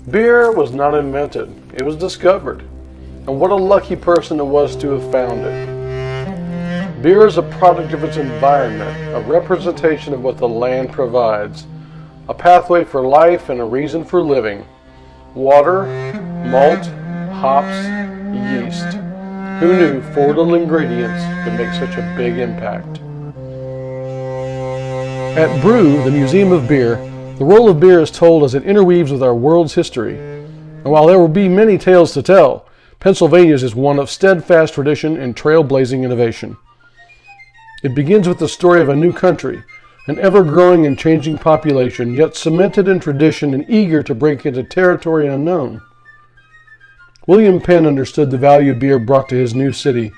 Beer was not invented, it was discovered. And what a lucky person it was to have found it. Beer is a product of its environment, a representation of what the land provides, a pathway for life and a reason for living. Water, malt, hops, yeast. Who knew 4 little ingredients could make such a big impact? At Brew, the Museum of Beer, the role of beer is told as it interweaves with our world's history. And while there will be many tales to tell, Pennsylvania's is one of steadfast tradition and trailblazing innovation. It begins with the story of a new country, an ever-growing and changing population, yet cemented in tradition and eager to break into territory unknown. William Penn understood the value beer brought to his new city.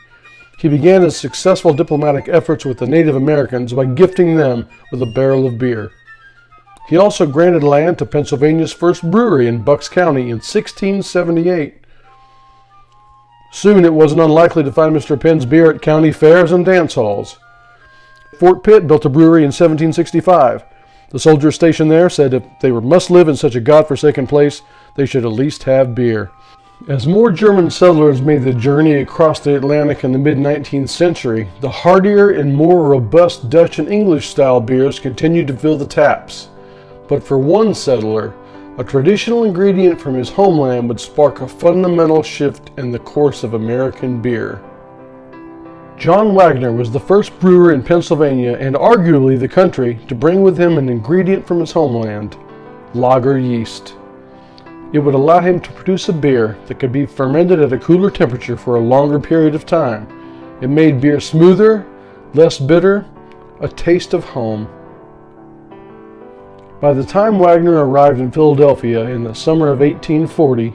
He began his successful diplomatic efforts with the Native Americans by gifting them with a barrel of beer. He also granted land to Pennsylvania's first brewery in Bucks County in 1678. Soon it wasn't unlikely to find Mr. Penn's beer at county fairs and dance halls. Fort Pitt built a brewery in 1765. The soldiers stationed there said if they must live in such a godforsaken place, they should at least have beer. As more German settlers made the journey across the Atlantic in the mid-19th century, the heartier and more robust Dutch and English-style beers continued to fill the taps. But for one settler, a traditional ingredient from his homeland would spark a fundamental shift in the course of American beer. John Wagner was the first brewer in Pennsylvania and arguably the country to bring with him an ingredient from his homeland, lager yeast. It would allow him to produce a beer that could be fermented at a cooler temperature for a longer period of time. It made beer smoother, less bitter, a taste of home. By the time Wagner arrived in Philadelphia in the summer of 1840,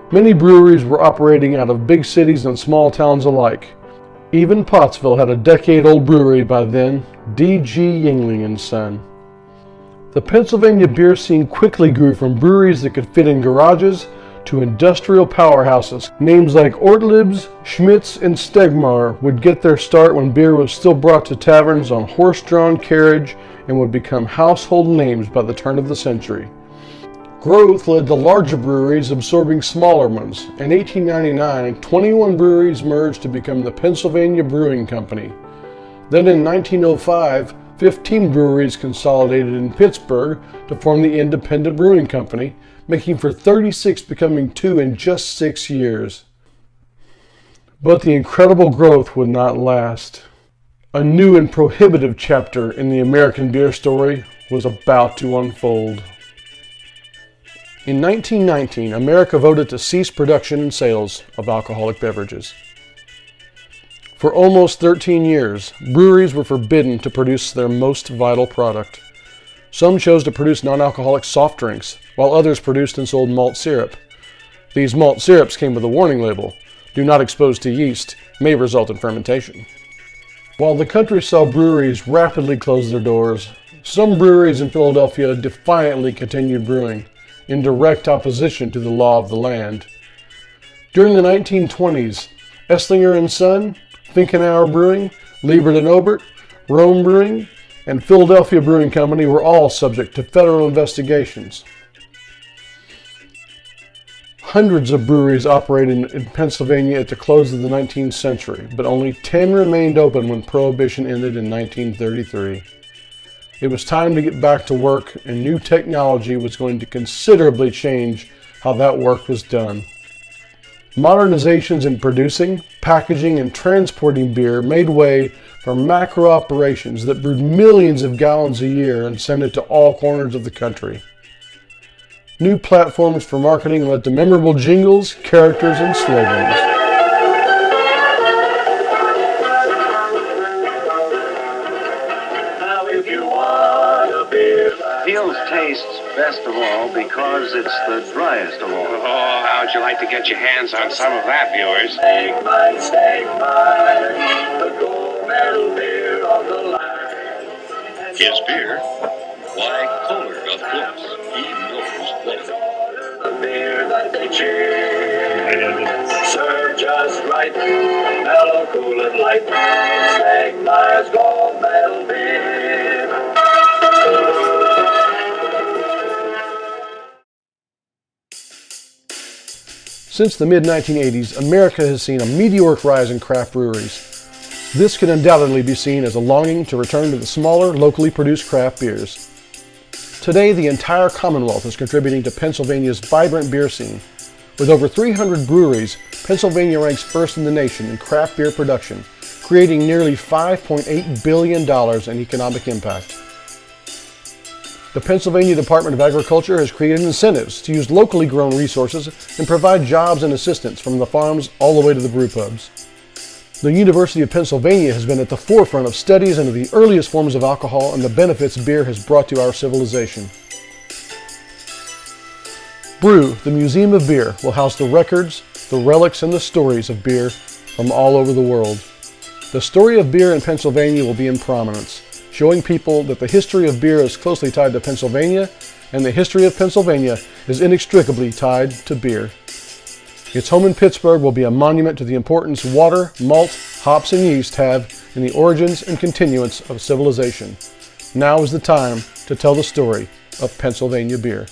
many breweries were operating out of big cities and small towns alike. Even Pottsville had a decade-old brewery by then, D.G. Yuengling & Son. The Pennsylvania beer scene quickly grew from breweries that could fit in garages to industrial powerhouses. Names like Ortlieb's, Schmidt's, and Stegmaier would get their start when beer was still brought to taverns on horse-drawn carriage and would become household names by the turn of the century. Growth led to larger breweries absorbing smaller ones. In 1899, 21 breweries merged to become the Pennsylvania Brewing Company. Then in 1905, 15 breweries consolidated in Pittsburgh to form the Independent Brewing Company, making for 36 becoming 2 in just 6 years. But the incredible growth would not last. A new and prohibitive chapter in the American beer story was about to unfold. In 1919, America voted to cease production and sales of alcoholic beverages. For almost 13 years, breweries were forbidden to produce their most vital product. Some chose to produce non-alcoholic soft drinks, while others produced and sold malt syrup. These malt syrups came with a warning label: "Do not expose to yeast, may result in fermentation." While the country saw breweries rapidly close their doors, some breweries in Philadelphia defiantly continued brewing, in direct opposition to the law of the land. During the 1920s, Esslinger & Son, Finkenauer Brewing, Liebert & Obert, Rome Brewing, and Philadelphia Brewing Company were all subject to federal investigations. Hundreds of breweries operated in Pennsylvania at the close of the 19th century, but only 10 remained open when Prohibition ended in 1933. It was time to get back to work, and new technology was going to considerably change how that work was done. Modernizations in producing, packaging, and transporting beer made way for macro operations that brewed millions of gallons a year and sent it to all corners of the country. New platforms for marketing led to memorable jingles, characters, and slogans. Peel's tastes best of all because it's the driest of all. Oh, how'd you like to get your hands on some of that, viewers? Stake mine, the gold medal beer of the line. His beer? Why, Kohler, of course. He knows what. The beer that they cheer, serve just right, mellow, cool, and light. Stegmaier's gold medal beer. Since the mid-1980s, America has seen a meteoric rise in craft breweries. This can undoubtedly be seen as a longing to return to the smaller, locally produced craft beers. Today, the entire Commonwealth is contributing to Pennsylvania's vibrant beer scene. With over 300 breweries, Pennsylvania ranks first in the nation in craft beer production, creating nearly $5.8 billion in economic impact. The Pennsylvania Department of Agriculture has created incentives to use locally grown resources and provide jobs and assistance from the farms all the way to the brew pubs. The University of Pennsylvania has been at the forefront of studies into the earliest forms of alcohol and the benefits beer has brought to our civilization. Brew, the Museum of Beer, will house the records, the relics, and the stories of beer from all over the world. The story of beer in Pennsylvania will be in prominence, showing people that the history of beer is closely tied to Pennsylvania, and the history of Pennsylvania is inextricably tied to beer. Its home in Pittsburgh will be a monument to the importance water, malt, hops, and yeast have in the origins and continuance of civilization. Now is the time to tell the story of Pennsylvania beer.